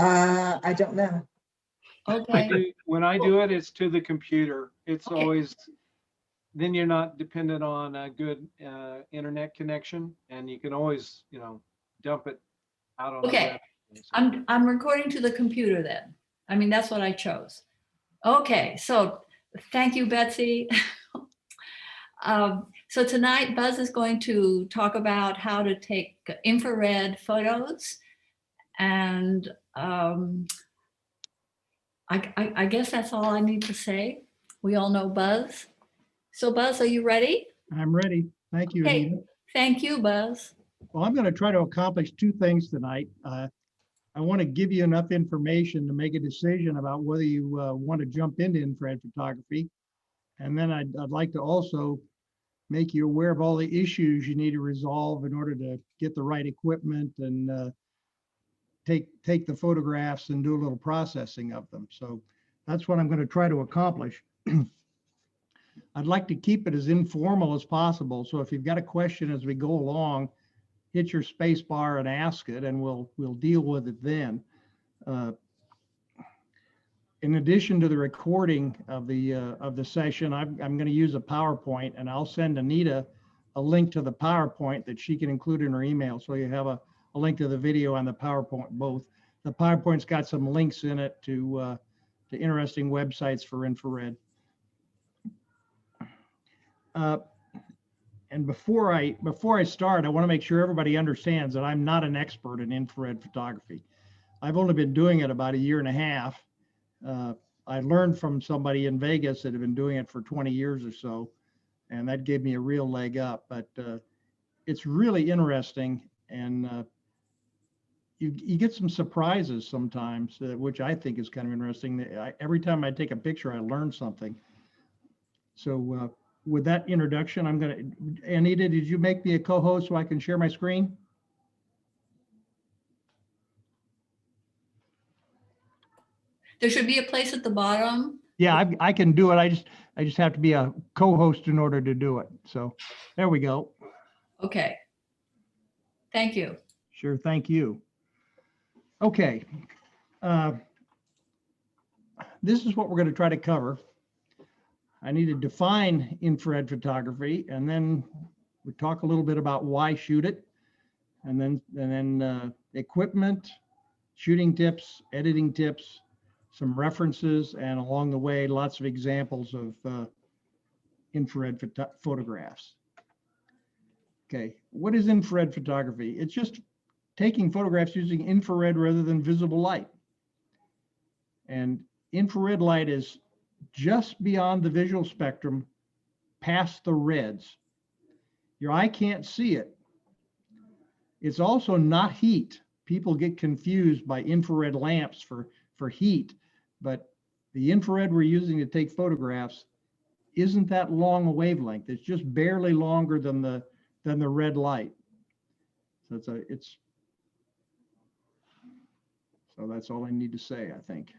I don't know. Okay. When I do it, it's to the computer. It's Okay. always, then you're not dependent on a good internet connection, and you can always, dump it out on the Okay. web. I'm recording to the computer then. I mean, that's what I chose. Okay, so thank you, Betsy. So tonight, Buzz is going to talk about how to take infrared photos. And I guess that's all I need to say. We all know Buzz. So Buzz, are you ready? I'm ready. Thank you, Okay. Anita. Thank you, Buzz. Well, I'm going to try to accomplish two things tonight. I want to give you enough information to make a decision about whether you want to jump into infrared photography. And then I'd like to also make you aware of all the issues you need to resolve in order to get the right equipment and take the photographs and do a little processing of them. So that's what I'm going to try to accomplish. I'd like to keep it as informal as possible. So if you've got a question as we go along, hit your space bar and ask it, and we'll deal with it then. In addition to the recording of the session, I'm going to use a PowerPoint, and I'll send Anita a link to the PowerPoint that she can include in her email. So you have a link to the video and the PowerPoint both. The PowerPoint's got some links in it to interesting websites for infrared. And before I start, I want to make sure everybody understands that I'm not an expert in infrared photography. I've only been doing it about 1.5 years. I learned from somebody in Vegas that had been doing it for 20 years or so, and that gave me a real leg up. But it's really interesting, and you get some surprises sometimes, which I think is kind of interesting. Every time I take a picture, I learn something. So with that introduction, Anita, did you make me a co-host so I can share my screen? There should be a place at the bottom. Yeah, I can do it. I just have to be a co-host in order to do it. So there we go. Okay. Thank you. Sure, thank you. Okay. This is what we're going to try to cover. I need to define infrared photography, and then we talk a little bit about why shoot it, and then equipment, shooting tips, editing tips, some references, and along the way, lots of examples of infrared photographs. Okay, what is infrared photography? It's just taking photographs using infrared rather than visible light. And infrared light is just beyond the visual spectrum, past the reds. Your eye can't see it. It's also not heat. People get confused by infrared lamps for heat, but the infrared we're using to take photographs isn't that long a wavelength. It's just barely longer than the red light. So so that's all I need to say, I think.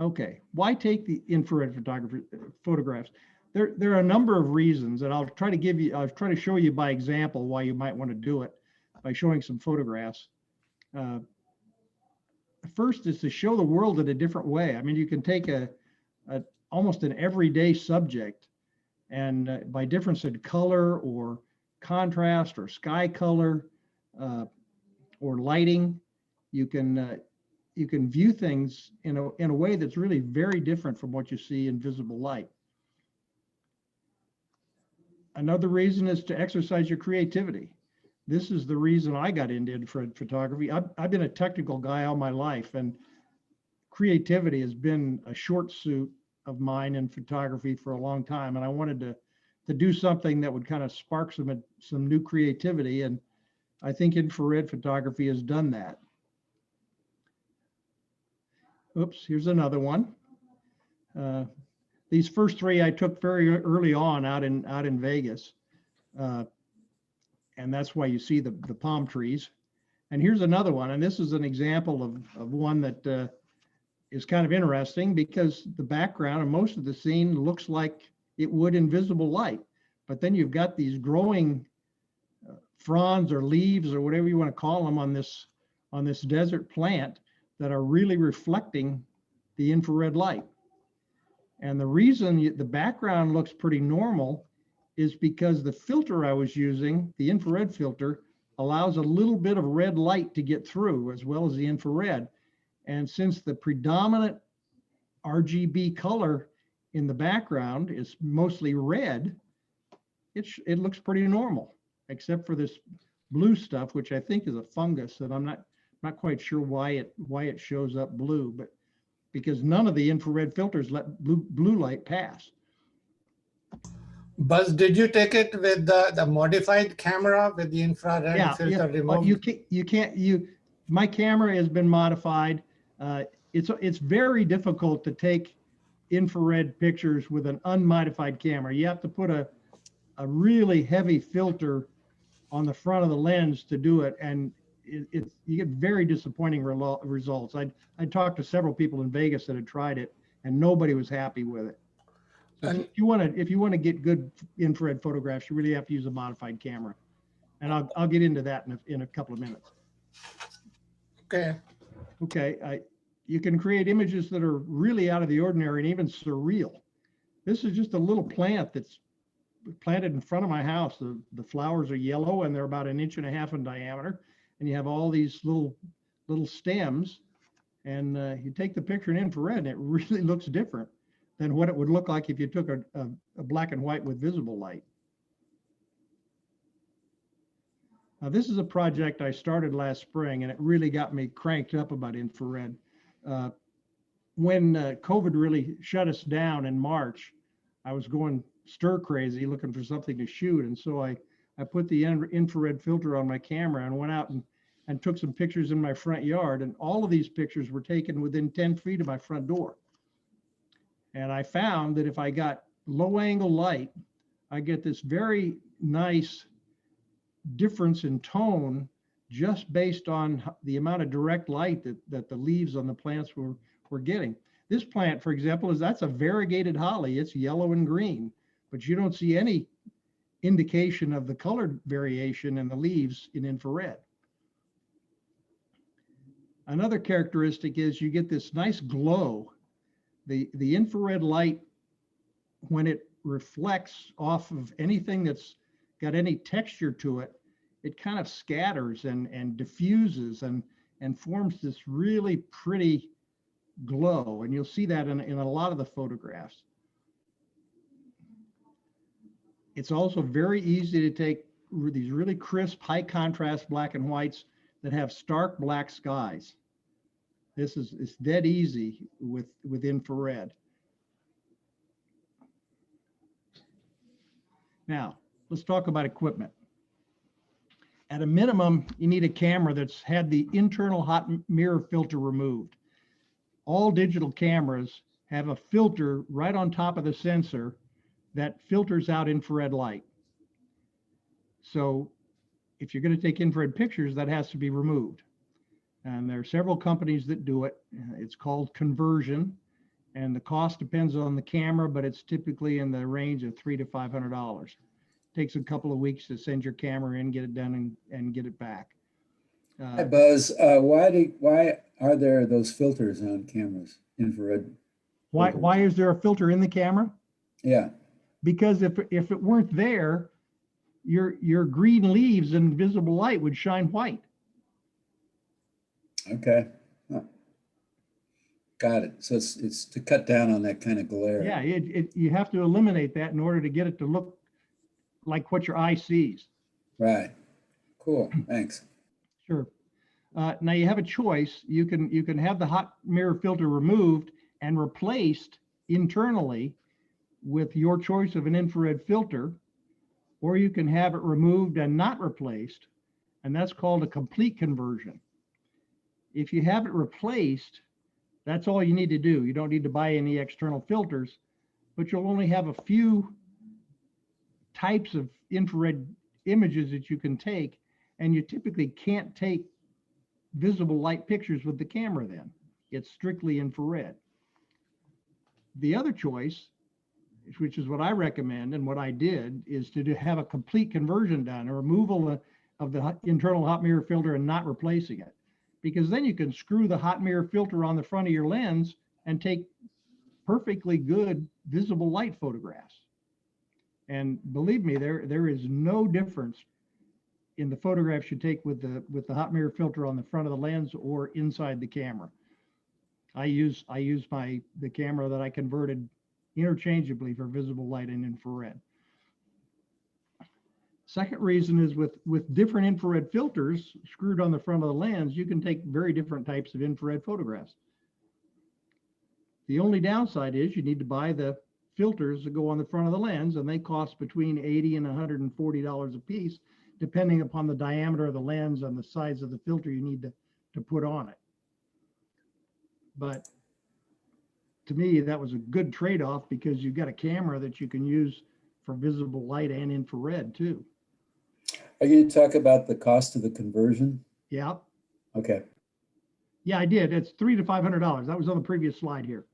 Okay, why take the infrared photographs? There are a number of reasons, and I'll try to show you by example why you might want to do it by showing some photographs. First is to show the world in a different way. I mean, you can take almost an everyday subject, and by difference in color or contrast or sky color or lighting, you can view things in a way that's really very different from what you see in visible light. Another reason is to exercise your creativity. This is the reason I got into infrared photography. I've been a technical guy all my life, and creativity has been a short suit of mine in photography for a long time. And I wanted to do something that would kind of spark some new creativity. And I think infrared photography has done that. Oops, here's another one. These first three I took very early on out in Vegas. And that's why you see the palm trees. And here's another one. And this is an example of one that is kind of interesting because the background and most of the scene looks like it would in visible light. But then you've got these growing fronds or leaves or whatever you want to call them on this desert plant that are really reflecting the infrared light. And the reason the background looks pretty normal is because the filter I was using, the infrared filter, allows a little bit of red light to get through as well as the infrared. And since the predominant RGB color in the background is mostly red, it looks pretty normal, except for this blue stuff, which I think is a fungus, and I'm not quite sure why it shows up blue, but because none of the infrared filters let blue light pass. Buzz, did you take it with the modified camera with the infrared filter removed? My camera has been modified. It's very difficult to take infrared pictures with an unmodified camera. You have to put a really heavy filter on the front of the lens to do it, and you get very disappointing results. I talked to several people in Vegas that had tried it, and nobody was happy with it. So if you want to get good infrared photographs, you really have to use a modified camera, and I'll get into that in a couple of minutes. Okay. Okay, you can create images that are really out of the ordinary and even surreal. This is just a little plant that's planted in front of my house. The flowers are yellow and they're about 1.5 inches in diameter, and you have all these little stems, and you take the picture in infrared and it really looks different than what it would look like if you took a black and white with visible light. Now, this is a project I started last spring, and it really got me cranked up about infrared. When COVID really shut us down in March, I was going stir crazy looking for something to shoot. And so I put the infrared filter on my camera and went out and took some pictures in my front yard. And all of these pictures were taken within 10 feet of my front door. And I found that if I got low angle light, I get this very nice difference in tone just based on the amount of direct light that the leaves on the plants were getting. This plant, for example, that's a variegated holly. It's yellow and green, but you don't see any indication of the color variation in the leaves in infrared. Another characteristic is you get this nice glow. The infrared light, when it reflects off of anything that's got any texture to it, it kind of scatters and diffuses and forms this really pretty glow. And you'll see that in a lot of the photographs. It's also very easy to take these really crisp, high contrast black and whites that have stark black skies. It's dead easy with infrared. Now, let's talk about equipment. At a minimum, you need a camera that's had the internal hot mirror filter removed. All digital cameras have a filter right on top of the sensor that filters out infrared light. So if you're going to take infrared pictures, that has to be removed. And there are several companies that do it. It's called conversion, and the cost depends on the camera, but it's typically in the range of $300 to $500. Takes a couple of weeks to send your camera in, get it done, and get it back. Hi, Buzz. Why are there those filters on cameras, infrared? Why is there a filter in the camera? Yeah. Because if it weren't there, your green leaves and visible light would shine white. Okay. Huh. Got it. So it's to cut down on that kind of glare. Yeah, you have to eliminate that in order to get it to look like what your eye sees. Right. Cool. Thanks. Sure. Now you have a choice. You can have the hot mirror filter removed and replaced internally with your choice of an infrared filter, or you can have it removed and not replaced, and that's called a complete conversion. If you have it replaced, that's all you need to do. You don't need to buy any external filters, but you'll only have a few types of infrared images that you can take, and you typically can't take visible light pictures with the camera then. It's strictly infrared. The other choice, which is what I recommend and what I did, is to have a complete conversion done, a removal of the internal hot mirror filter and not replacing it. because then you can screw the hot mirror filter on the front of your lens and take perfectly good visible light photographs. And believe me, there is no difference in the photographs you take with the hot mirror filter on the front of the lens or inside the camera. I use the camera that I converted interchangeably for visible light and infrared. Second reason is with different infrared filters screwed on the front of the lens, you can take very different types of infrared photographs. The only downside is you need to buy the filters that go on the front of the lens, and they cost between $80 and $140 a piece, depending upon the diameter of the lens and the size of the filter you need to put on it. But to me, that was a good trade-off because you've got a camera that you can use for visible light and infrared too. Are you going to talk about the cost of the conversion? Yeah. Okay. Yeah, I did. It's $300 to $500. That was on the previous slide here.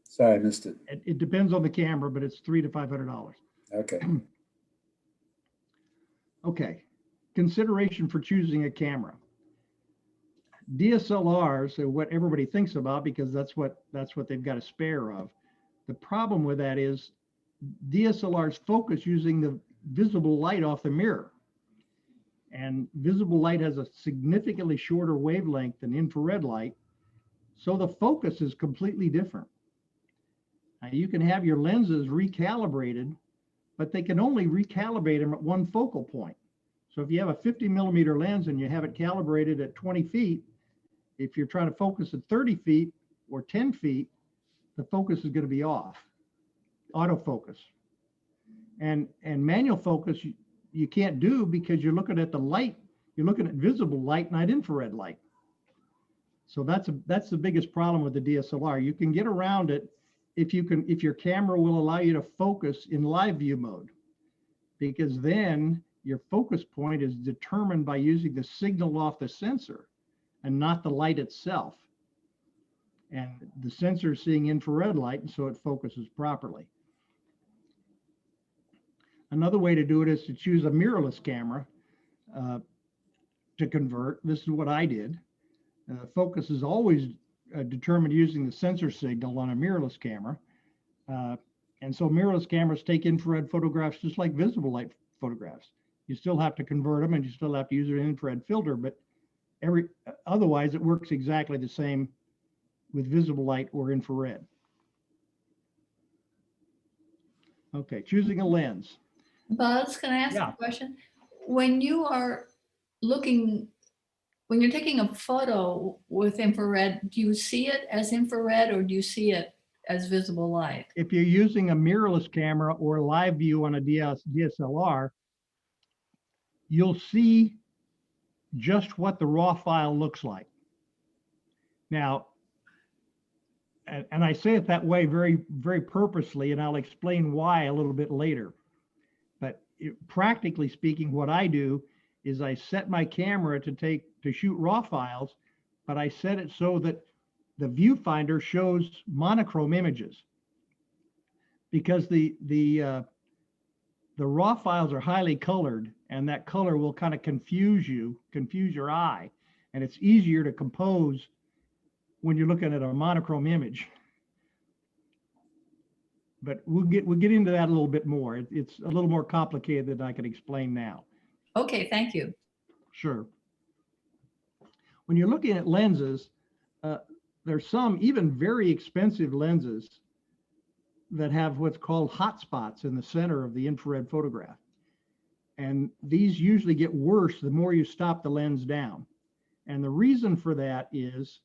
Sorry, I missed it. It depends on the camera, but it's $300 to $500. Okay. Okay. Consideration for choosing a camera. DSLRs are what everybody thinks about because that's what they've got a spare of. The problem with that is DSLRs focus using the visible light off the mirror. And visible light has a significantly shorter wavelength than infrared light. So the focus is completely different. Now, you can have your lenses recalibrated, but they can only recalibrate them at one focal point. So if you have a 50 millimeter lens and you have it calibrated at 20 feet, if you're trying to focus at 30 feet or 10 feet, the focus is going to be off, autofocus. And manual focus, you can't do because you're looking at the light, you're looking at visible light, not infrared light. So that's the biggest problem with the DSLR. You can get around it if your camera will allow you to focus in live view mode, because then your focus point is determined by using the signal off the sensor and not the light itself. And the sensor is seeing infrared light, and so it focuses properly. Another way to do it is to choose a mirrorless camera to convert. This is what I did. Focus is always determined using the sensor signal on a mirrorless camera. And so mirrorless cameras take infrared photographs just like visible light photographs. You still have to convert them and you still have to use an infrared filter, but otherwise it works exactly the same with visible light or infrared. Okay, choosing a lens. Buzz, can I ask a question? When you are when you're taking a photo with infrared, do you see it as infrared or do you see it as visible light? If you're using a mirrorless camera or live view on a DSLR, you'll see just what the raw file looks like. Now, and I say it that way very, very purposely, and I'll explain why a little bit later. But practically speaking, what I do is I set my camera to shoot raw files, but I set it so that the viewfinder shows monochrome images, because the raw files are highly colored, and that color will kind of confuse your eye, and it's easier to compose when you're looking at a monochrome image. But we'll get into that a little bit more. It's a little more complicated than I can explain now. Okay, thank you. Sure. When you're looking at lenses, there's some even very expensive lenses that have what's called hotspots in the center of the infrared photograph. And these usually get worse the more you stop the lens down. And the reason for that is,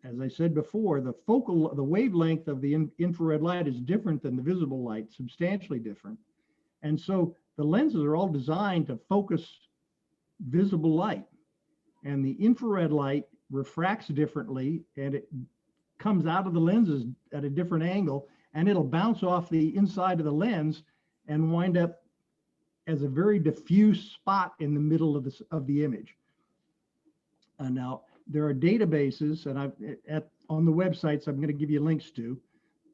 as I said before, the wavelength of the infrared light is different than the visible light, substantially different. And so the lenses are all designed to focus visible light. And the infrared light refracts differently, and it comes out of the lenses at a different angle, and it'll bounce off the inside of the lens and wind up as a very diffuse spot in the middle of the image. Now, there are databases, and on the websites I'm going to give you links to,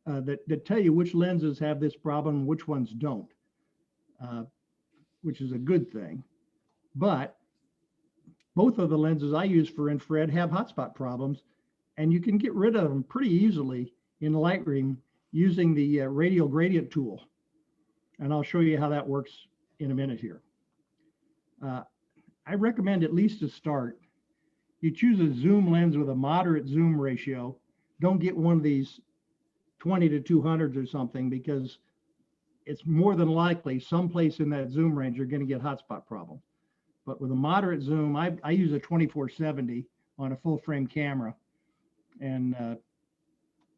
that tell you which lenses have this problem and which ones don't, which is a good thing. But both of the lenses I use for infrared have hotspot problems, and you can get rid of them pretty easily in Lightroom using the radial gradient tool. And I'll show you how that works in a minute here. I recommend, at least to start, you choose a zoom lens with a moderate zoom ratio. Don't get one of these 20 to 200s or something, because it's more than likely someplace in that zoom range you're going to get hotspot problems. But with a moderate zoom, I use a 2470 on a full frame camera, and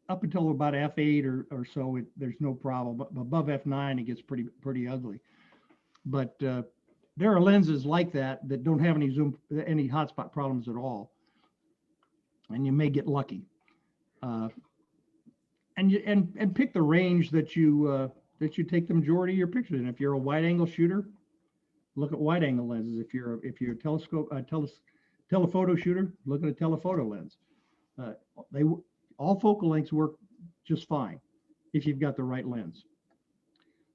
up until about f8 or so, there's no problem. But above f9, it gets pretty ugly. But there are lenses like that that don't have any hotspot problems at all, and you may get lucky. And pick the range that you take the majority of your pictures in. If you're a wide angle shooter, look at wide angle lenses. If you're a telephoto shooter, look at a telephoto lens. All focal lengths work just fine if you've got the right lens.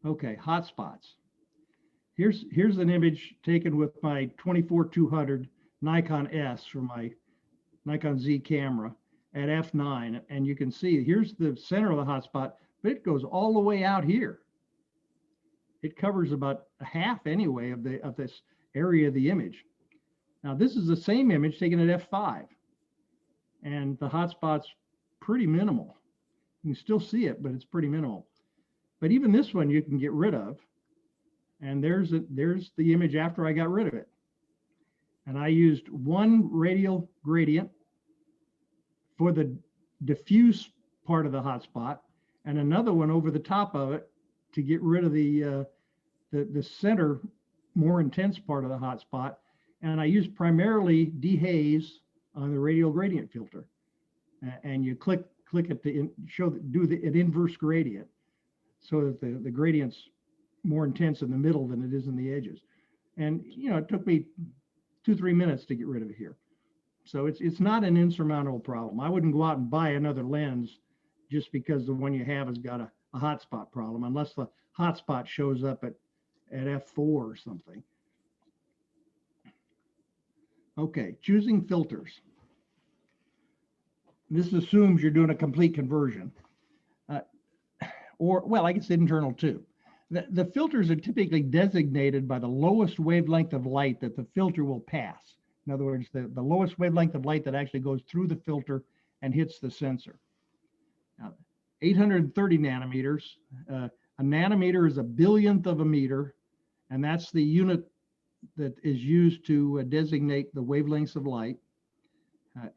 Okay, hotspots. Here's an image taken with my 24-200 Nikon S from my Nikon Z camera at f9, and you can see here's the center of the hotspot, but it goes all the way out here. It covers about a half anyway of this area of the image. Now this is the same image taken at f5, and the hotspot's pretty minimal. You can still see it, but it's pretty minimal. But even this one you can get rid of, and there's the image after I got rid of it. And I used one radial gradient for the diffuse part of the hotspot, and another one over the top of it to get rid of the center, more intense part of the hotspot. And I used primarily dehaze on the radial gradient filter. And you click it to do an inverse gradient, so that the gradient's more intense in the middle than it is in the edges. And it took me 2-3 minutes to get rid of it here. So it's not an insurmountable problem. I wouldn't go out and buy another lens just because the one you have has got a hotspot problem, unless the hotspot shows up at f4 or something. Okay, choosing filters. This assumes you're doing a complete conversion. Well, I guess internal too. The filters are typically designated by the lowest wavelength of light that the filter will pass. In other words, the lowest wavelength of light that actually goes through the filter and hits the sensor. Now, 830 nanometers. A nanometer is a billionth of a meter, and that's the unit that is used to designate the wavelengths of light.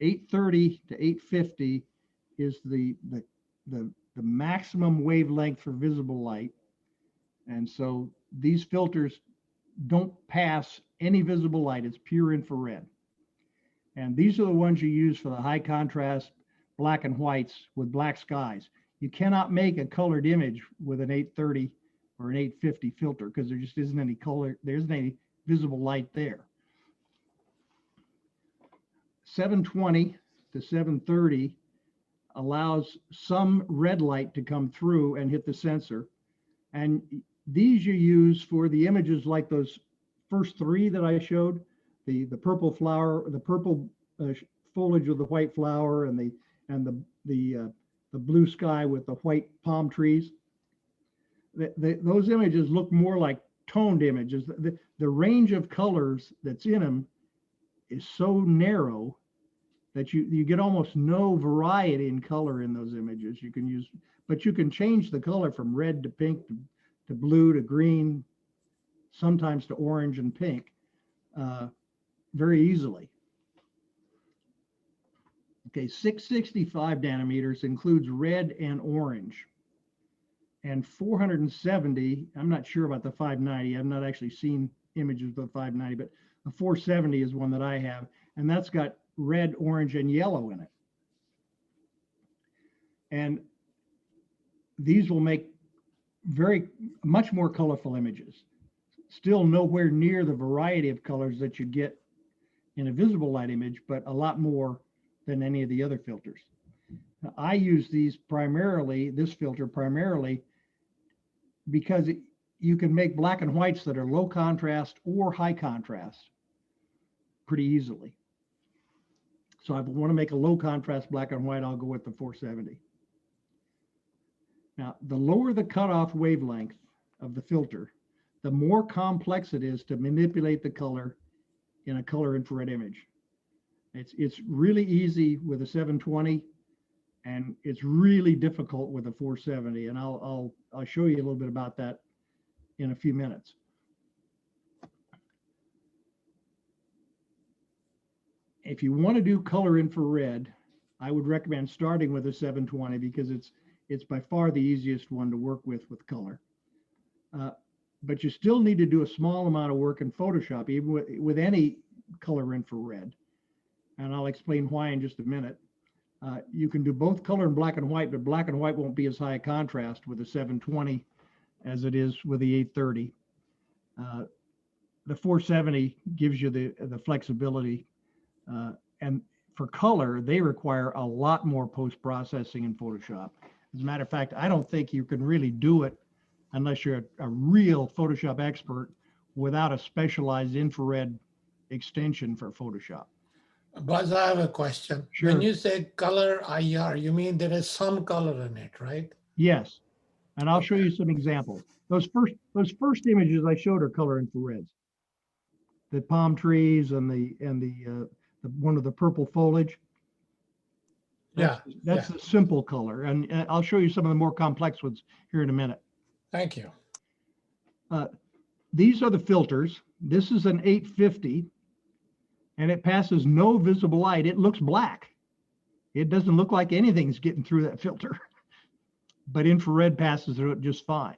830 to 850 is the maximum wavelength for visible light. And so these filters don't pass any visible light. It's pure infrared. And these are the ones you use for the high contrast black and whites with black skies. You cannot make a colored image with an 830 or an 850 filter because there just isn't any color, there isn't any visible light there. 720 to 730 allows some red light to come through and hit the sensor. And these you use for the images like those first three that I showed, the purple flower, the purple foliage of the white flower, and the blue sky with the white palm trees. Those images look more like toned images. The range of colors that's in them is so narrow that you get almost no variety in color in those images. You can use, but you can change the color from red to pink to blue to green, sometimes to orange and pink, very easily. Okay, 665 nanometers includes red and orange. And 470, I'm not sure about the 590. I've not actually seen images of the 590, but the 470 is one that I have, and that's got red, orange, and yellow in it. And these will make much more colorful images. Still nowhere near the variety of colors that you get in a visible light image, but a lot more than any of the other filters. Now, I use these primarily, this filter primarily, because you can make black and whites that are low contrast or high contrast pretty easily. So if I want to make a low contrast black and white, I'll go with the 470. Now, the lower the cutoff wavelength of the filter, the more complex it is to manipulate the color in a color infrared image. It's really easy with a 720, and it's really difficult with a 470. And I'll show you a little bit about that in a few minutes. If you want to do color infrared, I would recommend starting with a 720 because it's by far the easiest one to work with color. But you still need to do a small amount of work in Photoshop, even with any color infrared. And I'll explain why in just a minute. You can do both color and black and white, but black and white won't be as high a contrast with a 720 as it is with the 830. The 470 gives you the flexibility. And for color, they require a lot more post-processing in Photoshop. As a matter of fact, I don't think you can really do it unless you're a real Photoshop expert without a specialized infrared extension for Photoshop. Buzz, I have a question. Sure. When you say color IR, you mean there is some color in it, right? Yes, and I'll show you some examples. Those first images I showed are color infrareds. The palm trees and the one of the purple foliage. That's the simple color, and I'll show you some of the more complex ones here in a minute. Thank you. These are the filters. This is an 850, and it passes no visible light. It looks black. It doesn't look like anything's getting through that filter, but infrared passes through it just fine.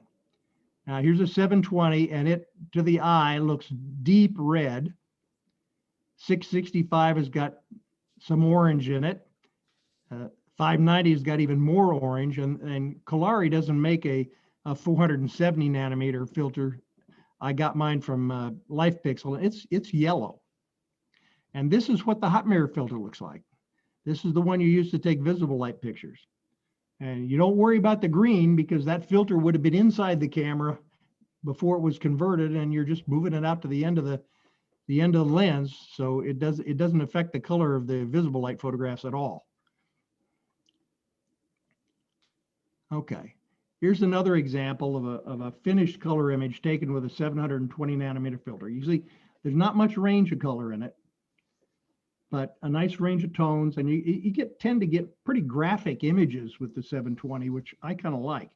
Now here's a 720, and it, to the eye, looks deep red. 665 has got some orange in it. 590 has got even more orange, and Kolari doesn't make a 470 nanometer filter. I got mine from LifePixel. It's yellow. And this is what the hot mirror filter looks like. This is the one you use to take visible light pictures. And you don't worry about the green because that filter would have been inside the camera before it was converted, and you're just moving it out to the end of the lens, so it doesn't affect the color of the visible light photographs at all. Okay, here's another example of a finished color image taken with a 720 nanometer filter. Usually there's not much range of color in it, but a nice range of tones, and you tend to get pretty graphic images with the 720, which I kind of like.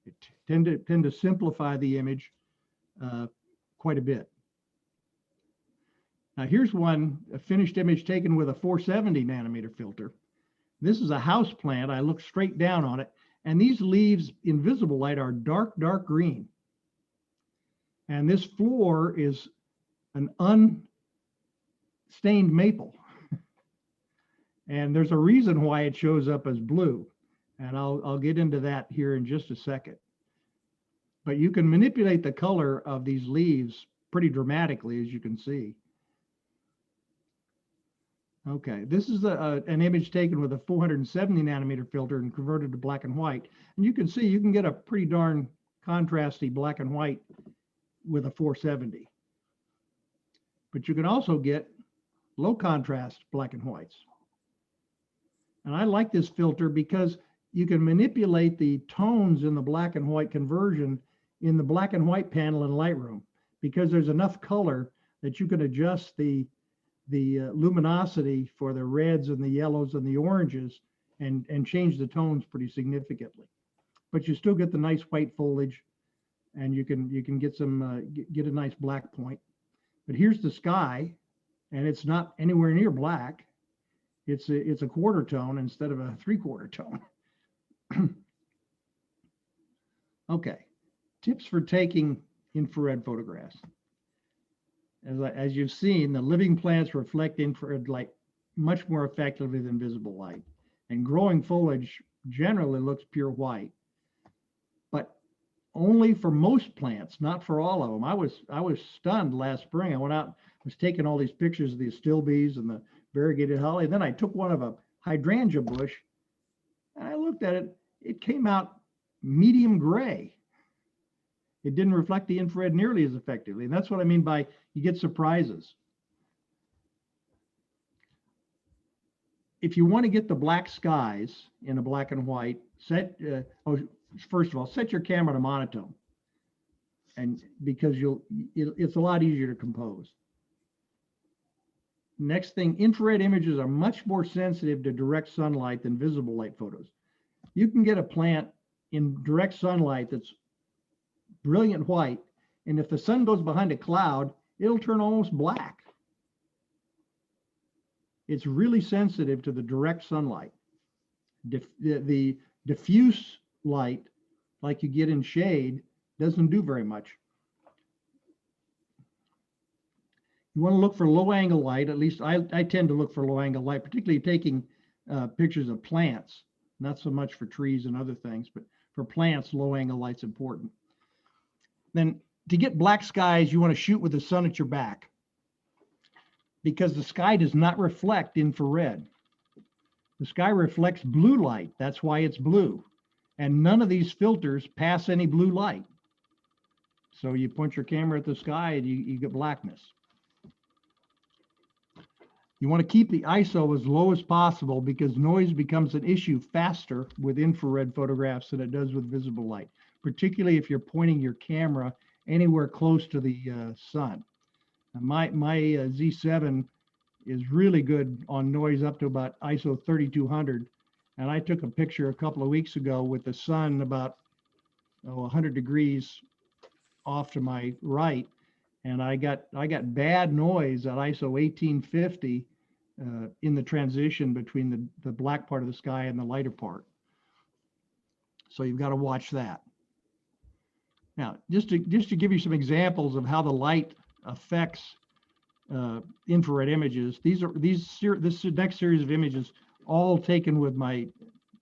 It tend to simplify the image quite a bit. Now here's a finished image taken with a 470 nanometer filter. This is a house plant. I look straight down on it, and these leaves in visible light are dark green. And this floor is an unstained maple. And there's a reason why it shows up as blue. And I'll get into that here in just a second. But you can manipulate the color of these leaves pretty dramatically, as you can see. Okay, this is an image taken with a 470 nanometer filter and converted to black and white. And you can see you can get a pretty darn contrasty black and white with a 470. But you can also get low contrast black and whites. And I like this filter because you can manipulate the tones in the black and white conversion in the black and white panel in Lightroom, because there's enough color that you can adjust the luminosity for the reds and the yellows and the oranges and change the tones pretty significantly. But you still get the nice white foliage, and you can get some get a nice black point. But here's the sky, and it's not anywhere near black. It's a quarter tone instead of a 3/4 tone. Okay, tips for taking infrared photographs. As you've seen, the living plants reflect infrared light much more effectively than visible light. And growing foliage generally looks pure white, but only for most plants, not for all of them. I was stunned last spring. I went out, was taking all these pictures of the astilbes and the variegated holly. Then I took one of a hydrangea bush, and I looked at it. It came out medium gray. It didn't reflect the infrared nearly as effectively. And that's what I mean by you get surprises. if you want to get the black skies in a black and white, first of all, set your camera to monotone, and because it's a lot easier to compose. Next thing, infrared images are much more sensitive to direct sunlight than visible light photos. You can get a plant in direct sunlight that's brilliant white, and if the sun goes behind a cloud, it'll turn almost black. It's really sensitive to the direct sunlight. The diffuse light, like you get in shade, doesn't do very much. You want to look for low angle light. At least I tend to look for low angle light, particularly taking pictures of plants, not so much for trees and other things, but for plants, low angle light's important. Then to get black skies, you want to shoot with the sun at your back, because the sky does not reflect infrared. The sky reflects blue light. That's why it's blue. And none of these filters pass any blue light. So you point your camera at the sky and you get blackness. You want to keep the ISO as low as possible, because noise becomes an issue faster with infrared photographs than it does with visible light, particularly if you're pointing your camera anywhere close to the sun. My Z7 is really good on noise up to about ISO 3200. And I took a picture a couple of weeks ago with the sun about 100 degrees off to my right. And I got bad noise at ISO 1850 in the transition between the black part of the sky and the lighter part. So you've got to watch that. Now, just to give you some examples of how the light affects infrared images, this next series of images, all taken with my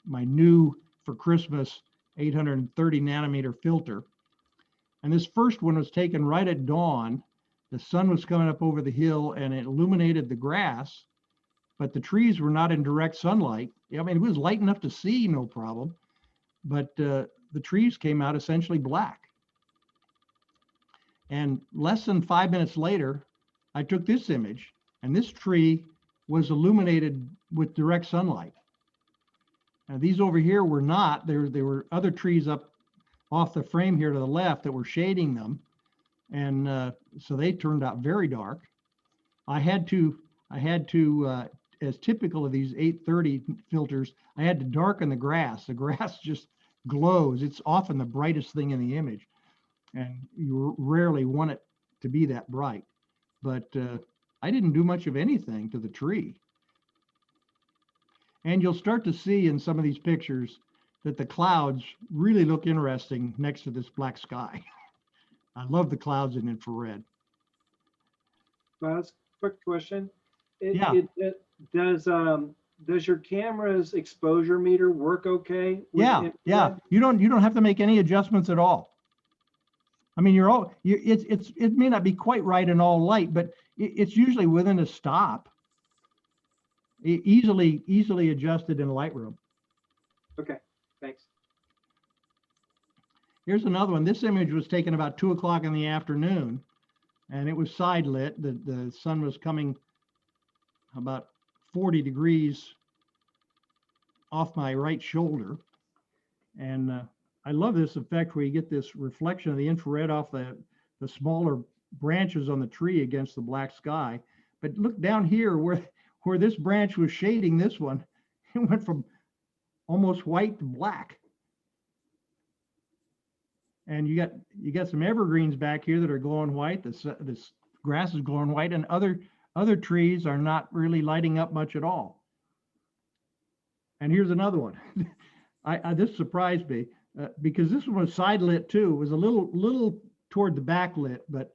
new for Christmas 830 nanometer filter. And this first one was taken right at dawn. The sun was coming up over the hill and it illuminated the grass, but the trees were not in direct sunlight. I mean, it was light enough to see, no problem, but the trees came out essentially black. And less than 5 minutes later, I took this image, and this tree was illuminated with direct sunlight. Now, these over here were not. There were other trees up off the frame here to the left that were shading them, and so they turned out very dark. I had to, as typical of these 830 filters, I had to darken the grass. The grass just glows. It's often the brightest thing in the image, and you rarely want it to be that bright. But I didn't do much of anything to the tree. And you'll start to see in some of these pictures that the clouds really look interesting next to this black sky. I love the clouds in infrared. Buzz, quick question. Does your camera's exposure meter work okay? Yeah. You don't have to make any adjustments at all. I mean, it may not be quite right in all light, but it's usually within a stop. Easily adjusted in Lightroom. Okay, thanks. Here's another one. This image was taken about 2 o'clock in the afternoon, and it was side lit. The sun was coming about 40 degrees off my right shoulder. And I love this effect where you get this reflection of the infrared off the smaller branches on the tree against the black sky. But look down here where this branch was shading this one, it went from almost white to black. And you got some evergreens back here that are glowing white. This grass is glowing white, and other trees are not really lighting up much at all. And here's another one. This surprised me because this one was side lit too. It was a little toward the back lit, but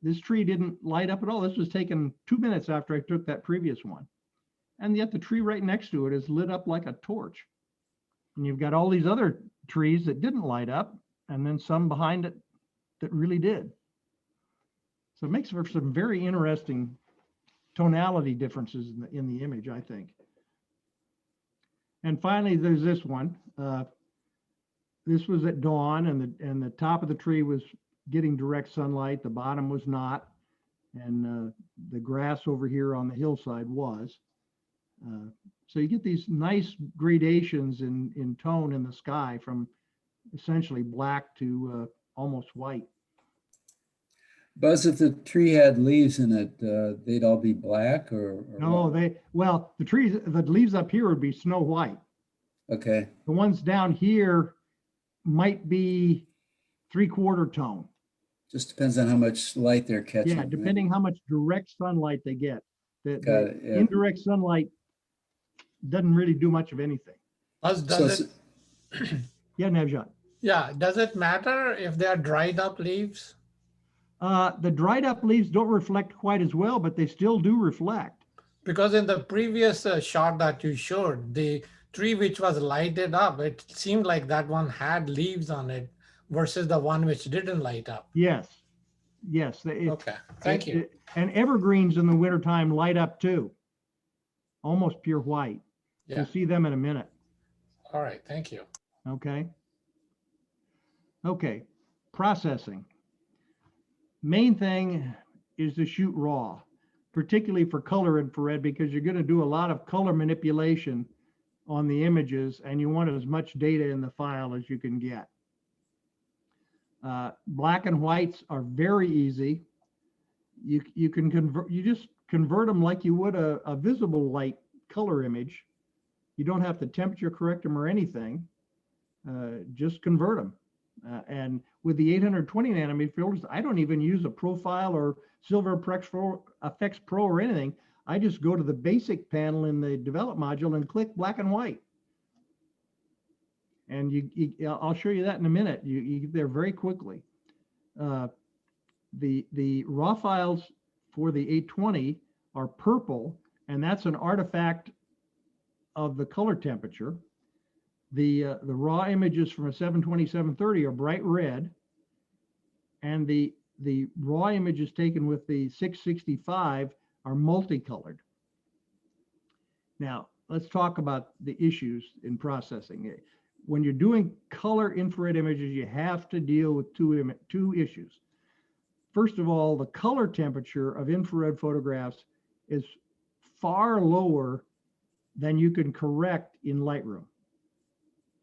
this tree didn't light up at all. This was taken 2 minutes after I took that previous one. And yet the tree right next to it is lit up like a torch. And you've got all these other trees that didn't light up, and then some behind it that really did. So it makes for some very interesting tonality differences in the image, I think. And finally, there's this one. This was at dawn, and the top of the tree was getting direct sunlight. The bottom was not, and the grass over here on the hillside was. So you get these nice gradations in tone in the sky from essentially black to almost white. Buzz, if the tree had leaves in it, they'd all be black or No, what? well, the leaves up here would be snow white. Okay. The ones down here might be 3/4 tone. Just depends on how much light they're catching. Yeah, right? depending how much direct sunlight they get. Got The it, yeah. indirect sunlight doesn't really do much of anything. Does So it, Yeah, Nevjot. yeah, does it matter if they are dried up leaves? The dried up leaves don't reflect quite as well, but they still do reflect. Because in the previous shot that you showed, the tree which was lighted up, it seemed like that one had leaves on it versus the one which didn't light up. Yes, yes. Okay, thank you. And evergreens in the wintertime light up too. Almost pure white. Yeah, You'll see them in a minute. all right, thank you. Okay. Okay, processing. Main thing is to shoot raw, particularly for color infrared, because you're going to do a lot of color manipulation on the images and you want as much data in the file as you can get. Black and whites are very easy. You can convert, you just convert them like you would a visible light color image. You don't have to temperature correct them or anything. Just convert them. And with the 820 nanometer filters, I don't even use a profile or Silver Effects Pro or anything. I just go to the basic panel in the develop module and click black and white. And I'll show you that in a minute. You get there very quickly. The raw files for the 820 are purple, and that's an artifact of the color temperature. The raw images from a 720, 730 are bright red, and the raw images taken with the 665 are multicolored. Now, let's talk about the issues in processing. When you're doing color infrared images, you have to deal with two issues. First of all, the color temperature of infrared photographs is far lower than you can correct in Lightroom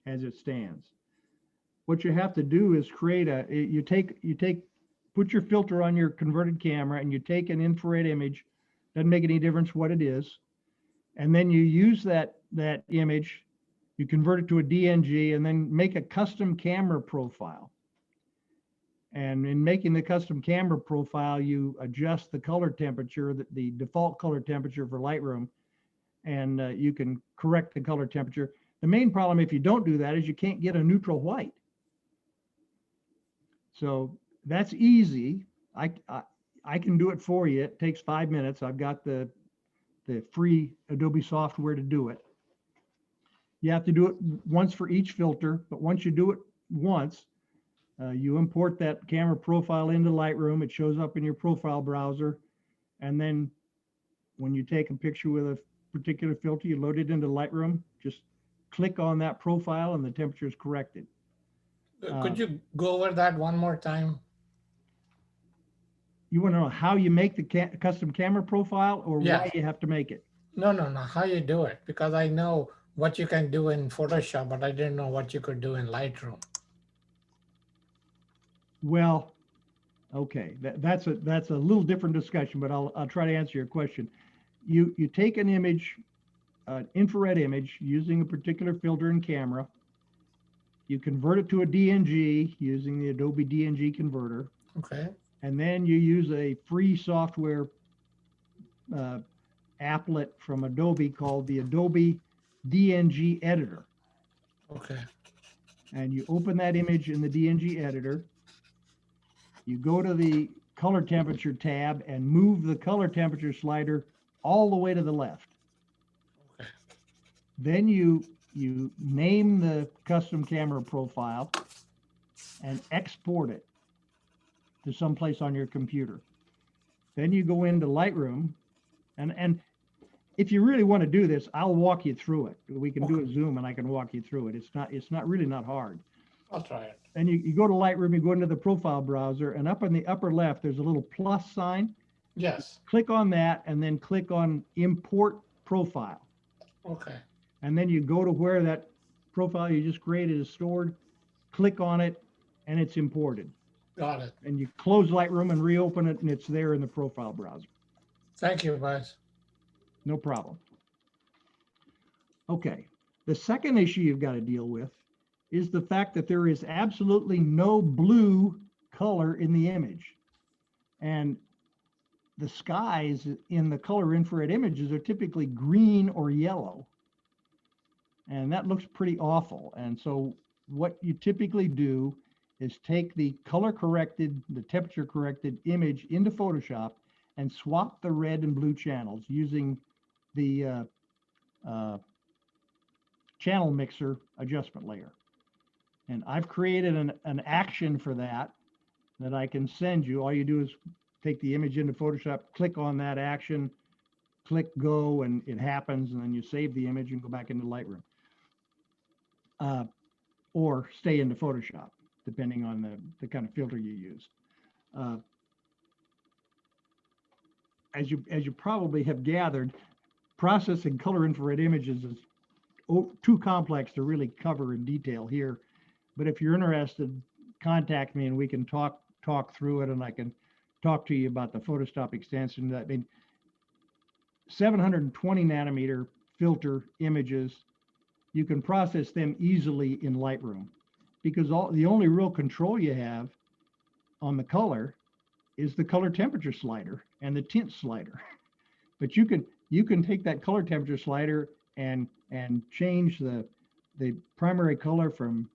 as it stands. What you have to do is create put your filter on your converted camera and you take an infrared image, doesn't make any difference what it is, and then you use that image, you convert it to a DNG, and then make a custom camera profile. And in making the custom camera profile, you adjust the color temperature, the default color temperature for Lightroom, and you can correct the color temperature. The main problem if you don't do that is you can't get a neutral white. So that's easy. I can do it for you. It takes 5 minutes. I've got the free Adobe software to do it. You have to do it once for each filter, but once you do it once, you import that camera profile into Lightroom. It shows up in your profile browser. And then when you take a picture with a particular filter, you load it into Lightroom, just click on that profile and the temperature is corrected. Could you go over that one more time? You want to know how you make the custom camera profile or why you have to make it? No, how you do it, because I know what you can do in Photoshop, but I didn't know what you could do in Lightroom. Well, okay, that's a little different discussion, but I'll try to answer your question. You take an image, an infrared image using a particular filter and camera. You convert it to a DNG using the Adobe DNG converter. Okay. And then you use a free software applet from Adobe called the Adobe DNG editor. Okay. And you open that image in the DNG editor. You go to the color temperature tab and move the color temperature slider all the way to the left. Okay. Then you name the custom camera profile and export it to someplace on your computer. Then you go into Lightroom, and if you really want to do this, I'll walk you through it. We can do a Zoom and I can walk you through it. It's not really not hard. I'll try it. And you go to Lightroom, you go into the profile browser, and up in the upper left, there's a little plus sign. Yes. Click on that and then click on import profile. Okay. And then you go to where that profile you just created is stored, click on it, and it's imported. Got it. And you close Lightroom and reopen it, and it's there in the profile browser. Thank you, Buzz. No problem. Okay. The second issue you've got to deal with is the fact that there is absolutely no blue color in the image. And the skies in the color infrared images are typically green or yellow. And that looks pretty awful. And so what you typically do is take the color corrected, the temperature corrected image into Photoshop and swap the red and blue channels using the channel mixer adjustment layer. And I've created an action for that I can send you. All you do is take the image into Photoshop, click on that action, click go, and it happens, and then you save the image and go back into Lightroom. Or stay into Photoshop, depending on the kind of filter you use. As you probably have gathered, processing color infrared images is too complex to really cover in detail here. But if you're interested, contact me and we can talk through it, and I can talk to you about the Photostop extension. I mean, 720 nanometer filter images, you can process them easily in Lightroom, because the only real control you have on the color is the color temperature slider and the tint slider. But you can take that color temperature slider and change the primary color from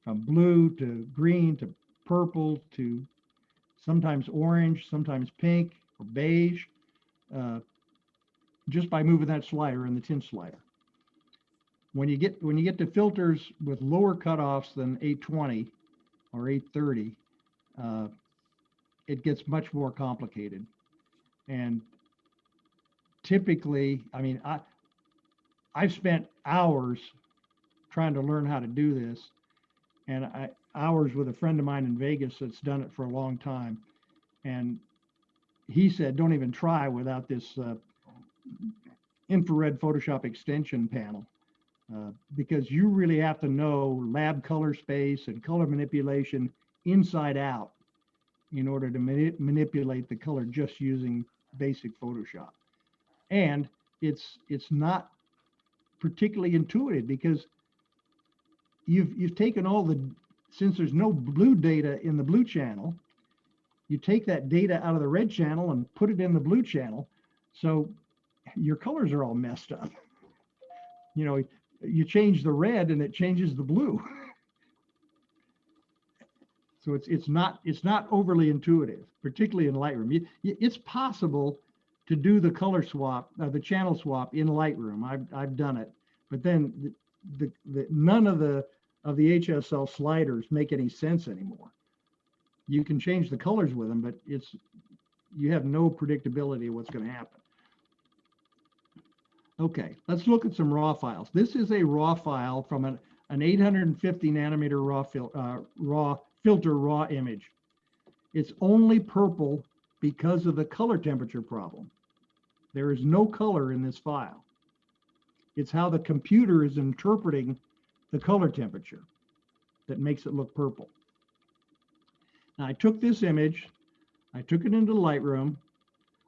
blue to green to purple to sometimes orange, sometimes pink or beige, just by moving that slider and the tint slider. When you get to filters with lower cutoffs than 820 or 830, it gets much more complicated. And typically, I mean, I've spent hours trying to learn how to do this, and hours with a friend of mine in Vegas that's done it for a long time. And he said, don't even try without this infrared Photoshop extension panel, because you really have to know lab color space and color manipulation inside out in order to manipulate the color just using basic Photoshop. And it's not particularly intuitive, because you've taken since there's no blue data in the blue channel, you take that data out of the red channel and put it in the blue channel. So your colors are all messed up. You know, you change the red and it changes the blue. So it's not overly intuitive, particularly in Lightroom. It's possible to do the color swap, the channel swap in Lightroom. I've done it, but then none of the HSL sliders make any sense anymore. You can change the colors with them, but you have no predictability of what's going to happen. Okay, let's look at some raw files. This is a raw file from an 850 nanometer raw filter raw image. It's only purple because of the color temperature problem. There is no color in this file. It's how the computer is interpreting the color temperature that makes it look purple. Now I took this image, I took it into Lightroom,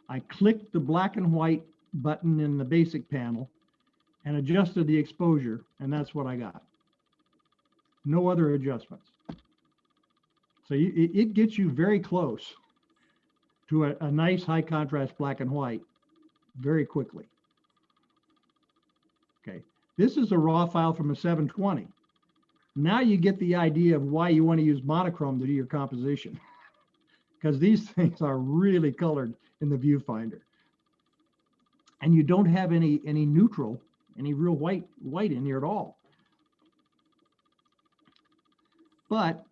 I clicked the black and white button in the basic panel and adjusted the exposure, and that's what I got. No other adjustments. So it gets you very close to a nice high contrast black and white very quickly. Okay, this is a raw file from a 720. Now you get the idea of why you want to use monochrome to do your composition, because these things are really colored in the viewfinder. And you don't have any neutral, any real white in here at all. But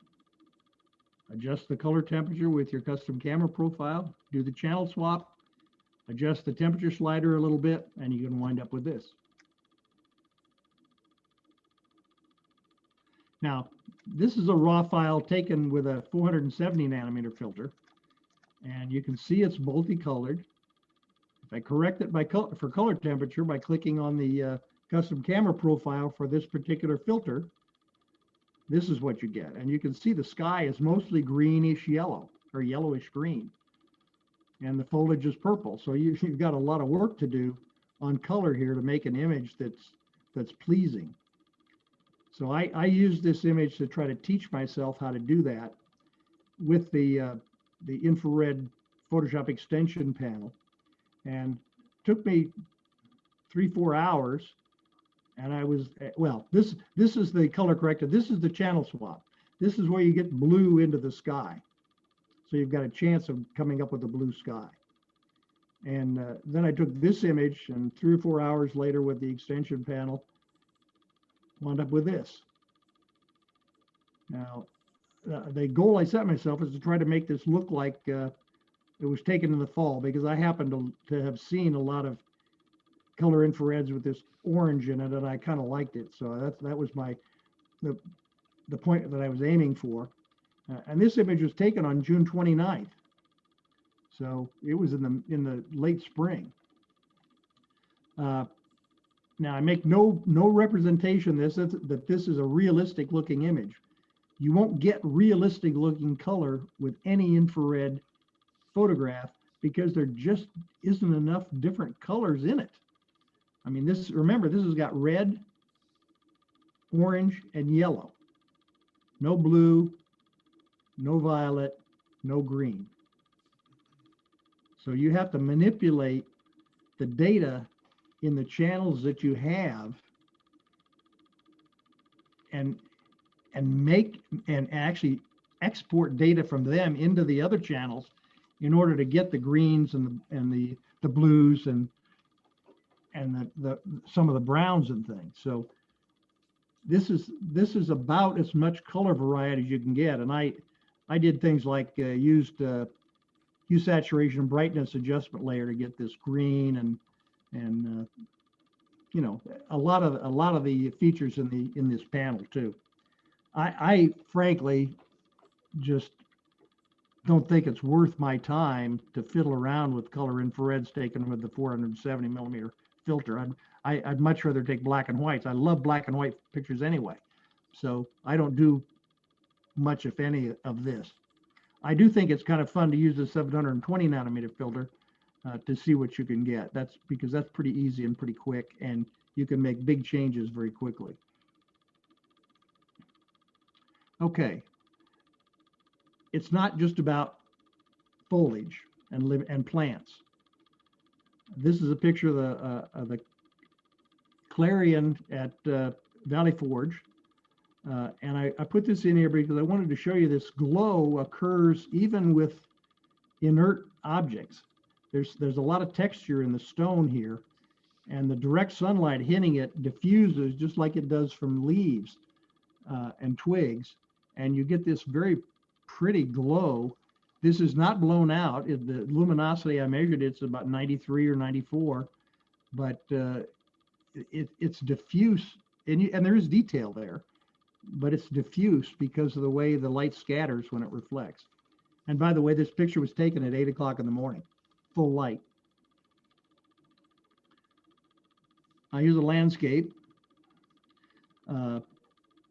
adjust the color temperature with your custom camera profile, do the channel swap, adjust the temperature slider a little bit, and you can wind up with this. Now, this is a raw file taken with a 470 nanometer filter, and you can see it's multicolored. If I correct it for color temperature by clicking on the custom camera profile for this particular filter, this is what you get. And you can see the sky is mostly greenish yellow or yellowish green. And the foliage is purple. So you've got a lot of work to do on color here to make an image that's pleasing. So I use this image to try to teach myself how to do that with the infrared Photoshop extension panel. And took me 3-4 hours. And I was, well, this is the color corrected. This is the channel swap. This is where you get blue into the sky. So you've got a chance of coming up with a blue sky. And then I took this image, and 3 or 4 hours later with the extension panel, wound up with this. Now, the goal I set myself is to try to make this look like it was taken in the fall, because I happen to have seen a lot of color infrareds with this orange in it, and I kind of liked it. So that was the point that I was aiming for. And this image was taken on June 29th. So it was in the late spring. Now I make no representation that this is a realistic looking image. You won't get realistic looking color with any infrared photograph because there just isn't enough different colors in it. I mean, remember, this has got red, orange, and yellow. No blue, no violet, no green. So you have to manipulate the data in the channels that you have and actually export data from them into the other channels in order to get the greens and the blues and some of the browns and things. So this is about as much color variety as you can get. And I did things like used hue, saturation, and brightness adjustment layer to get this green and you know, a lot of the features in this panel too. I frankly just don't think it's worth my time to fiddle around with color infrareds taken with the 470 millimeter filter. I'd much rather take black and whites. I love black and white pictures anyway. So I don't do much, if any, of this. I do think it's kind of fun to use the 720 nanometer filter to see what you can get. That's because that's pretty easy and pretty quick, and you can make big changes very quickly. Okay. It's not just about foliage and plants. This is a picture of the Clarion at Valley Forge. And I put this in here because I wanted to show you this glow occurs even with inert objects. There's a lot of texture in the stone here, and the direct sunlight hitting it diffuses just like it does from leaves and twigs, and you get this very pretty glow. This is not blown out. The luminosity I measured, it's about 93 or 94, but it's diffuse, and there is detail there, but it's diffuse because of the way the light scatters when it reflects. And by the way, this picture was taken at 8 o'clock in the morning, full light. I use a landscape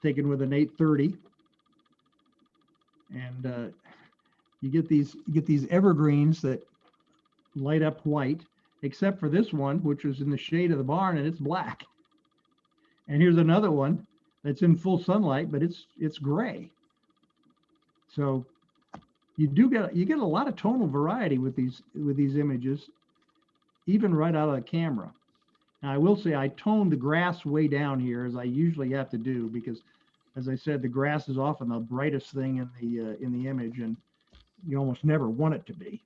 taken with an 830, and you get these evergreens that light up white, except for this one, which is in the shade of the barn, and it's black. And here's another one that's in full sunlight, but it's gray. So you get a lot of tonal variety with these images, even right out of the camera. Now I will say I toned the grass way down here, as I usually have to do, because as I said, the grass is often the brightest thing in the image, and you almost never want it to be.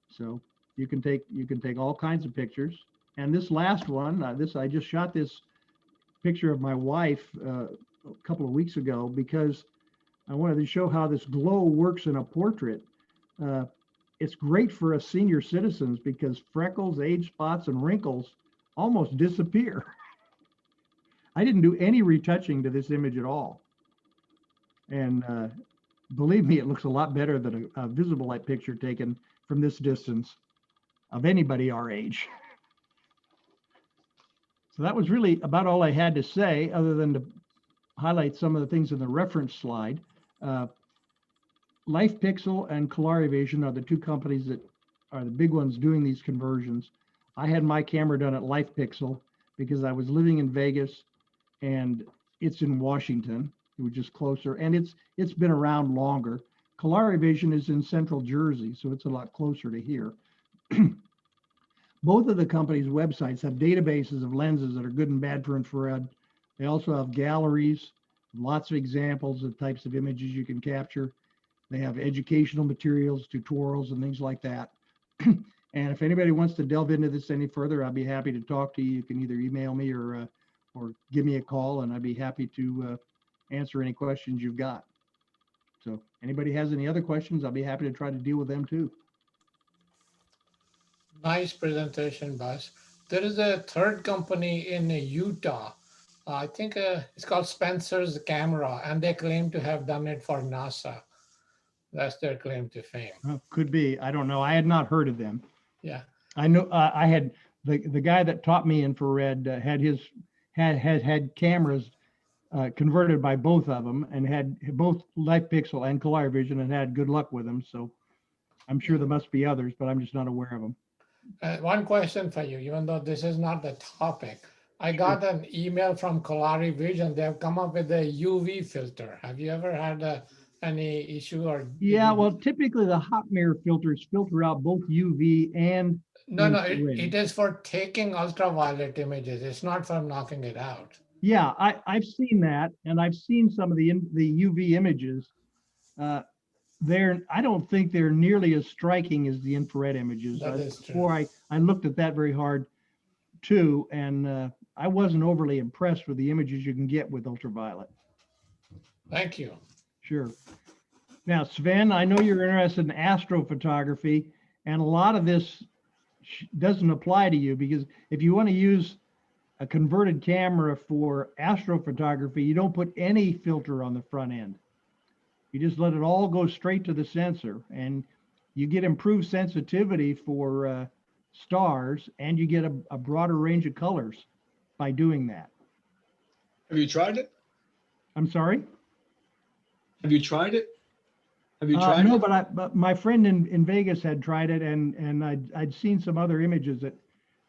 So you can take all kinds of pictures. And this last one, I just shot this picture of my wife a couple of weeks ago because I wanted to show how this glow works in a portrait. It's great for us senior citizens because freckles, age spots, and wrinkles almost disappear. I didn't do any retouching to this image at all. And believe me, it looks a lot better than a visible light picture taken from this distance of anybody our age. So that was really about all I had to say, other than to highlight some of the things in the reference slide. LifePixel and ColariVision are the two companies that are the big ones doing these conversions. I had my camera done at LifePixel because I was living in Vegas and it's in Washington, which is closer, and it's been around longer. ColariVision is in Central Jersey, so it's a lot closer to here. Both of the companies' websites have databases of lenses that are good and bad for infrared. They also have galleries, lots of examples of types of images you can capture. They have educational materials, tutorials, and things like that. And if anybody wants to delve into this any further, I'll be happy to talk to you. You can either email me or give me a call, and I'd be happy to answer any questions you've got. So anybody has any other questions, I'll be happy to try to deal with them too. Nice presentation, Buzz. There is a third company in Utah. I think it's called Spencer's Camera, and they claim to have done it for NASA. That's their claim to fame. Could be. I don't know. I had not heard of them. Yeah. I know I had the guy that taught me infrared had cameras converted by both of them and had both LifePixel and ColariVision and had good luck with them. So I'm sure there must be others, but I'm just not aware of them. One question for you, even though this is not the topic. I got an email from ColariVision. They have come up with a UV filter. Have you ever had any issue or? Yeah, well, typically the hot mirror filters filter out both UV and No, infrared. it is for taking ultraviolet images. It's not for knocking it out. Yeah, I've seen that, and I've seen some of the UV images. I don't think they're nearly as striking as the infrared images. That is true. Before I looked at that very hard too, and I wasn't overly impressed with the images you can get with ultraviolet. Thank you. Sure. Now, Sven, I know you're interested in astrophotography, and a lot of this doesn't apply to you because if you want to use a converted camera for astrophotography, you don't put any filter on the front end. You just let it all go straight to the sensor, and you get improved sensitivity for stars, and you get a broader range of colors by doing that. Have you tried it? I'm sorry? Have you tried it? Have you tried no, it? but my friend in Vegas had tried it, and I'd seen some other images that,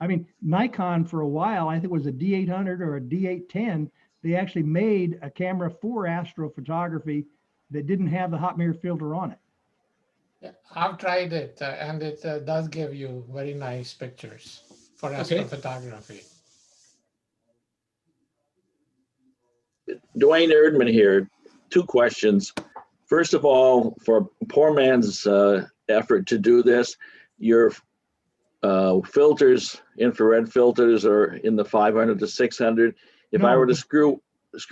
I mean, Nikon for a while, I think it was a D800 or a D810, they actually made a camera for astrophotography that didn't have the hot mirror filter on it. Yeah, I've tried it, and it does give you very nice pictures for Okay. astrophotography. Dwayne Erdman here. Two questions. First of all, for poor man's effort to do this, your filters, infrared filters, are in the 500 to 600. If I No. were to screw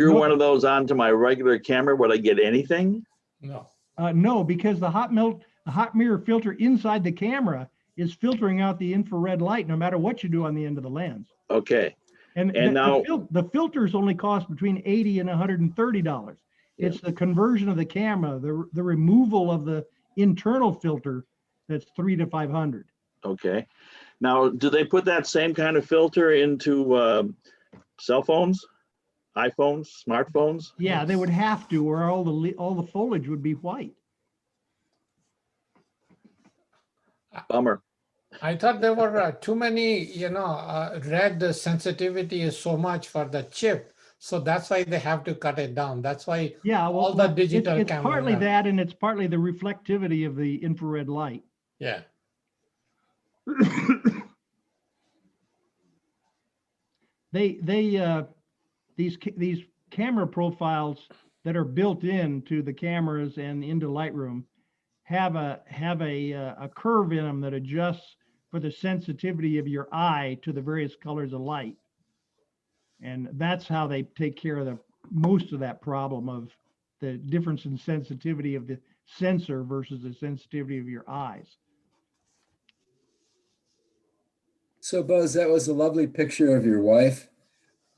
No. one of those onto my regular camera, would I get anything? No. No, because the hot mirror filter inside the camera is filtering out the infrared light, no matter what you do on the end of the lens. Okay. And now the filters only cost between $80 and $130. Yeah. It's the conversion of the camera, the removal of the internal filter that's $300 to $500. Okay. Now, do they put that same kind of filter into cell phones, iPhones, smartphones? Yeah, they would have to, or all the foliage would be white. Bummer. I thought there were too many, red sensitivity is so much for the chip. So that's why they have to cut it down. That's why Yeah, well, all the digital it's camera partly have- that, and it's partly the reflectivity of the infrared light. Yeah. These camera profiles that are built into the cameras and into Lightroom have a curve in them that adjusts for the sensitivity of your eye to the various colors of light. And that's how they take care of most of that problem of the difference in sensitivity of the sensor versus the sensitivity of your eyes. So Buzz, that was a lovely picture of your wife.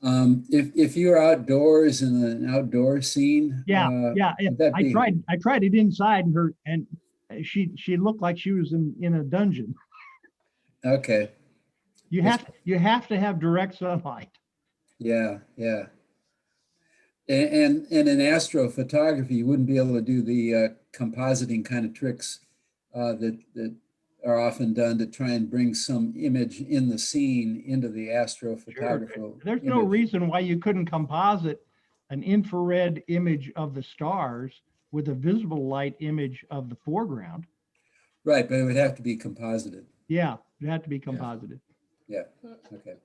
If you're outdoors in an outdoor scene, Yeah. would that be- I tried it inside and she looked like she was in a dungeon. Okay. You have to have direct sunlight. Yeah, yeah. And in astrophotography, you wouldn't be able to do the compositing kind of tricks that are often done to try and bring some image in the scene into the Sure. astrophotographical There's no image. reason why you couldn't composite an infrared image of the stars with a visible light image of the foreground. Right, but it would have to be composited. Yeah, it had to be composited. Yeah, okay.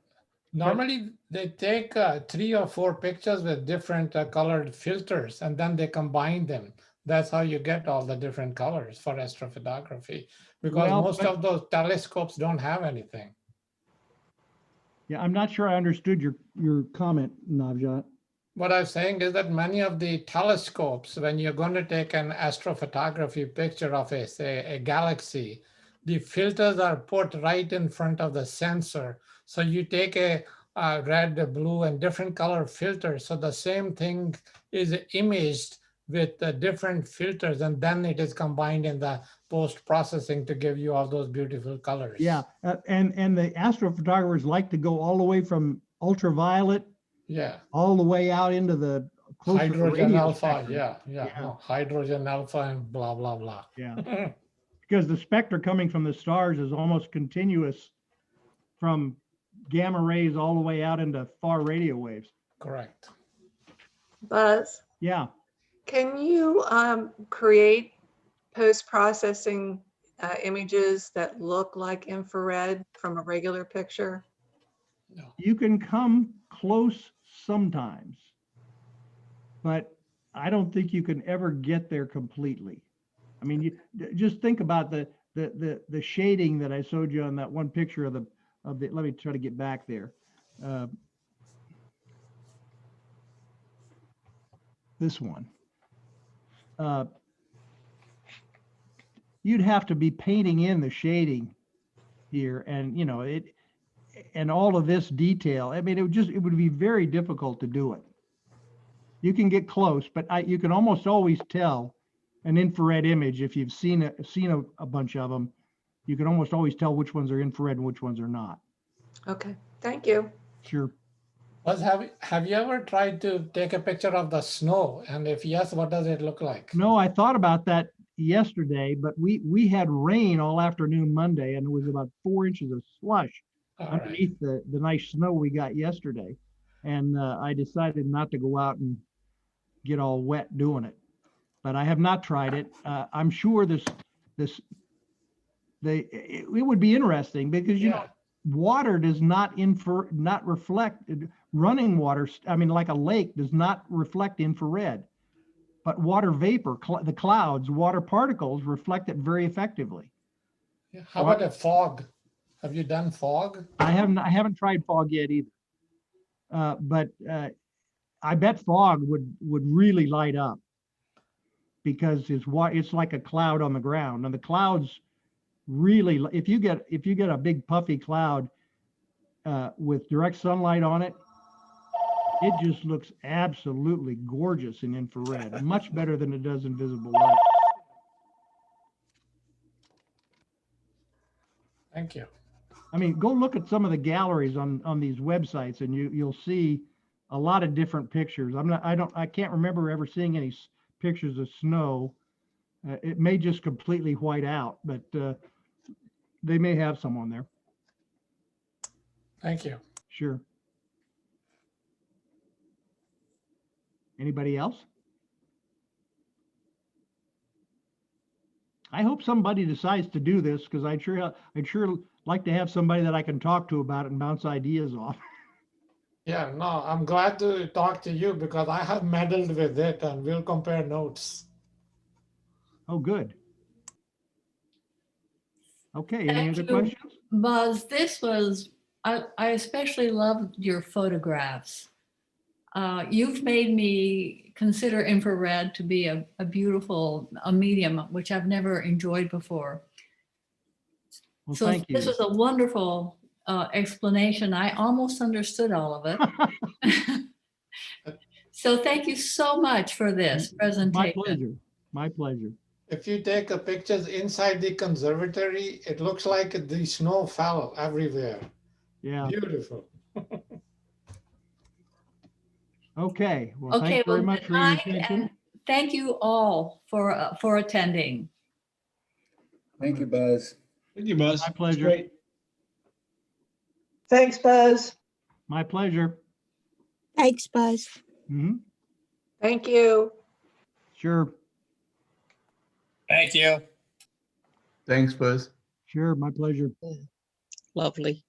Normally, they take 3 or 4 pictures with different colored filters and then they combine them. That's how you get all the different colors for astrophotography, because Well, most but- of those telescopes don't have anything. Yeah, I'm not sure I understood your comment, Navjot. What I'm saying is that many of the telescopes, when you're going to take an astrophotography picture of say, a galaxy, the filters are put right in front of the sensor. So you take a red, a blue, and different color filters. So the same thing is imaged with different filters, and then it is combined in the post-processing to give you all those beautiful colors. Yeah, and the astrophotographers like to go all the way from ultraviolet Yeah. all the way out into the closer to Hydrogen radio alpha. spectrum. Yeah. Yeah. No, hydrogen alpha and blah, blah, blah. Yeah, because the spectra coming from the stars is almost continuous from gamma rays all the way out into far radio waves. Correct. Buzz, Yeah, can you create post-processing images that look like infrared from a regular picture? you can come close sometimes, but I don't think you can ever get there completely. I mean, you just think about the shading that I showed you on that one picture of the let me try to get back there. This one. You'd have to be painting in the shading here, and it, and all of this detail. I mean, it would be very difficult to do it. You can get close, but you can almost always tell an infrared image if you've seen a bunch of them. You can almost always tell which ones are infrared and which ones are not. Okay, thank you. Sure. Buzz, have you ever tried to take a picture of the snow? And if yes, what does it look like? No, I thought about that yesterday, but we had rain all afternoon Monday, and there was about 4 inches of slush All right. underneath the nice snow we got yesterday. And I decided not to go out and get all wet doing it. But I have not tried it. I'm sure it would be interesting because Yeah. water does not reflect running water. I mean, like a lake does not reflect infrared, but water vapor, the clouds, water particles reflect it very effectively. Yeah. How about a fog? Have you done fog? I haven't tried fog yet either. But I bet fog would really light up because it's like a cloud on the ground, and the clouds really, if you get a big puffy cloud with direct sunlight on it, it just looks absolutely gorgeous in infrared, much better than it does in visible light. Thank you. I mean, go look at some of the galleries on these websites, and you'll see a lot of different pictures. I can't remember ever seeing any pictures of snow. It may just completely white out, but they may have some on there. Thank you. Sure. Anybody else? I hope somebody decides to do this, because I'd sure like to have somebody that I can talk to about it and bounce ideas off. Yeah, no, I'm glad to talk to you because I have meddled with it and we'll compare notes. Oh, good. Okay, any Thank other you. questions? Buzz, I especially loved your photographs. You've made me consider infrared to be a beautiful medium, which I've never enjoyed before. Well, So thank you. this was a wonderful explanation. I almost understood all of it. So thank you so much for this My presentation. pleasure. My pleasure. If you take pictures inside the conservatory, it looks like the snow fell everywhere. Yeah. Beautiful. Okay, well, Okay, thank you very well, much good for your night, attention. and thank you all for attending. Thank you, Buzz. Thank you, Buzz. My That's pleasure. great. Thanks, Buzz. My pleasure. Thanks, Buzz. Mhm, Thank you. sure, Thank you. Thanks, Buzz. sure, my pleasure. Lovely.